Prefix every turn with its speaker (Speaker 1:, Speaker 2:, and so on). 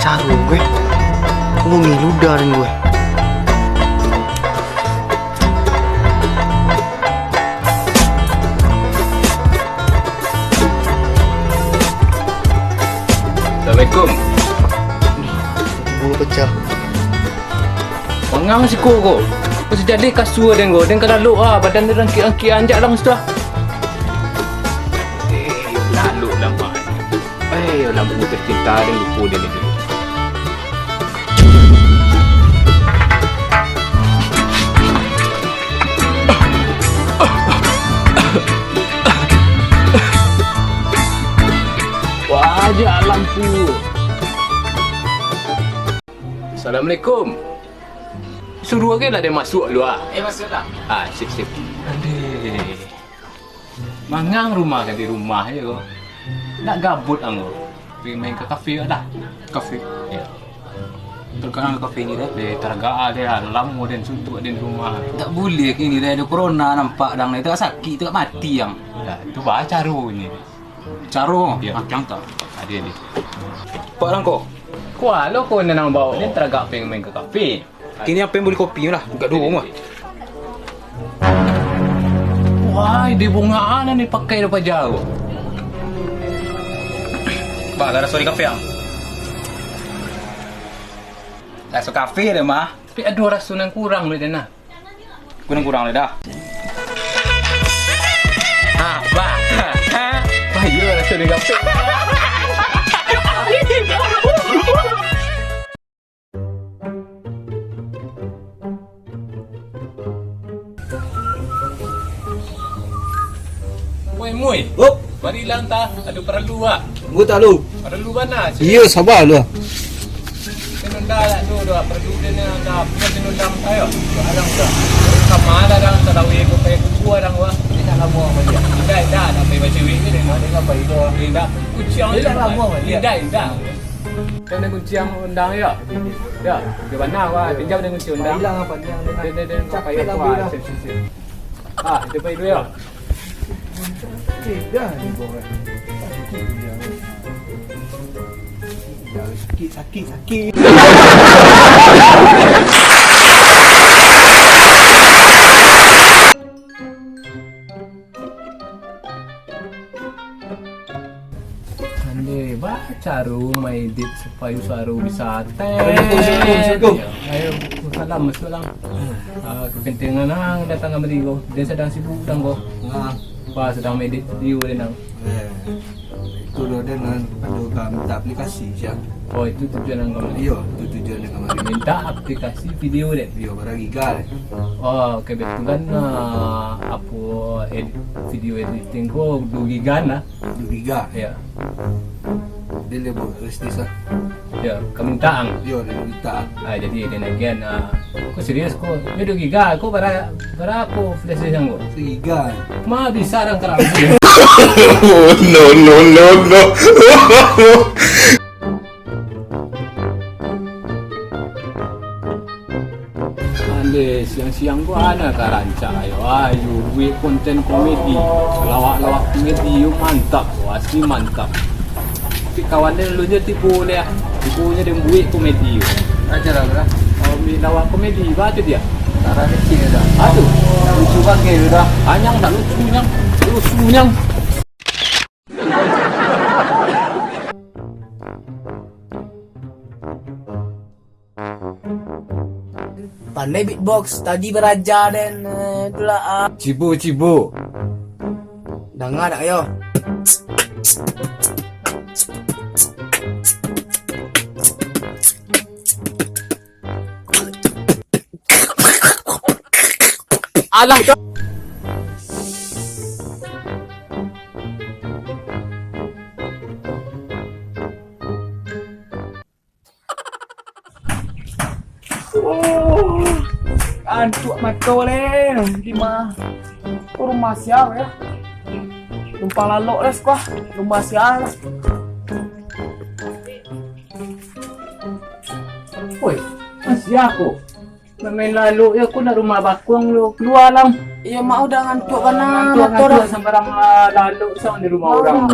Speaker 1: Caru gue. Lu ngiludarin gue.
Speaker 2: Assalamualaikum.
Speaker 1: Bulu pecah.
Speaker 2: Mangang si koko. Kau sejadi kasur dengo. Dan kalau lu badan dia rangki anjak lang sudah. Lalu lama. Lampu tercinta dan lupa dia ni. Wajah lampu. Assalamualaikum. Suruh ke lah dia masuk lu
Speaker 3: Masuk tak?
Speaker 2: sip. Aduh. Mangang rumah kan di rumah je kau. Nak gabut anggo. Pergi main ke kafe dah.
Speaker 3: Kafe.
Speaker 2: Ya.
Speaker 3: Terkenal kafe ni dah.
Speaker 2: Dia tergaa dia lama dan suntuk di rumah.
Speaker 3: Tak boleh kini dah ada corona nampak dang ni. Tak sakit, tak mati yang.
Speaker 2: Dah, tu baca caranya.
Speaker 3: Caro.
Speaker 2: Ya.
Speaker 3: Macam tak.
Speaker 2: Ada ni.
Speaker 3: Pak lang ko.
Speaker 2: Kuah lo kau nak bawa dia teragak pengen main ke kafe.
Speaker 3: Kini apa yang boleh kopi lah. Buka dua rumah.
Speaker 2: Wah, dia bungaan ni pakai depan jauh.
Speaker 3: Pak, dah sorry kafe yang. Dah so kafe dah mah.
Speaker 2: Tapi ada rasa yang kurang le dana.
Speaker 3: Kurang le dah.
Speaker 2: Bah. Bahaya rasa dia kafe. Mui.
Speaker 3: Oh,
Speaker 2: Mari lang ta. Ada perlu
Speaker 3: gua tak lu.
Speaker 2: Perlu mana?
Speaker 3: Iya, sabar lu.
Speaker 2: Tinunda lah tu doa perlu dia ni dah punya tinunda tayo. Arang dah. Kamala dah tarawih ko kay kuwa arang wa. Ina lamo ba dia. Ida na may baciwi ni no dia pa ito. Ida. Kuciang ida lamo ba dia. Ida. Kan dengan kuciang undang ya. Ya, di mana wa pinjam dengan kuciang undang. Hilang apa dia. Dia capai apa. Itu pa ito ya.
Speaker 1: Tidak ni boy. Sakit.
Speaker 2: Ande baca rumah edit supaya saru bisa
Speaker 3: Assalamualaikum.
Speaker 2: Ayo salam masuk lang. Kepentingan nang datang ke Merigo. Dia sedang sibuk dang ko. Wah sedang edit video dia nang.
Speaker 1: Itu dah dengan ada minta aplikasi siap.
Speaker 2: Oh itu tujuan nang kami.
Speaker 1: Iya, itu tujuan dengan kemarin.
Speaker 2: Minta aplikasi video deh.
Speaker 1: Iya, barang gigal.
Speaker 2: Oh kebetulan apa edit video editing ko 2 giga na.
Speaker 1: 2 giga.
Speaker 2: Ya.
Speaker 1: Dia lebih restis lah.
Speaker 2: Ya, kemintaan.
Speaker 1: Iya, dia minta.
Speaker 2: Jadi dia nagian ko serius ko. May 2 giga ko para apa flash disk ko.
Speaker 1: 2 giga.
Speaker 2: Ma bisa orang kerja.
Speaker 4: No.
Speaker 2: Ande siang-siang gua ada karanca ayo buat konten komedi lawak-lawak komedi yuk mantap asli mantap tapi kawan dia lu je tipunya dia buat komedi yuk
Speaker 3: Ajar lah.
Speaker 2: oh lawak komedi baca dia
Speaker 3: Cara kecil dah.
Speaker 2: aduh
Speaker 3: Lucu banget dah.
Speaker 2: anyang tak lucunya
Speaker 5: Pandai beatbox, tadi beraja dan itulah
Speaker 2: cibo
Speaker 5: dengar tak yo.
Speaker 2: alah
Speaker 5: Antuk mato le, di mah rumah siapa ya? Tumpang lalok lah sekolah, rumah siapa?
Speaker 2: woi masih aku main lalu ya aku nak rumah bakung lu keluar lang
Speaker 5: Iya mau udah ngantuk karena
Speaker 2: ngantuk sambarang lalu sama di rumah orang.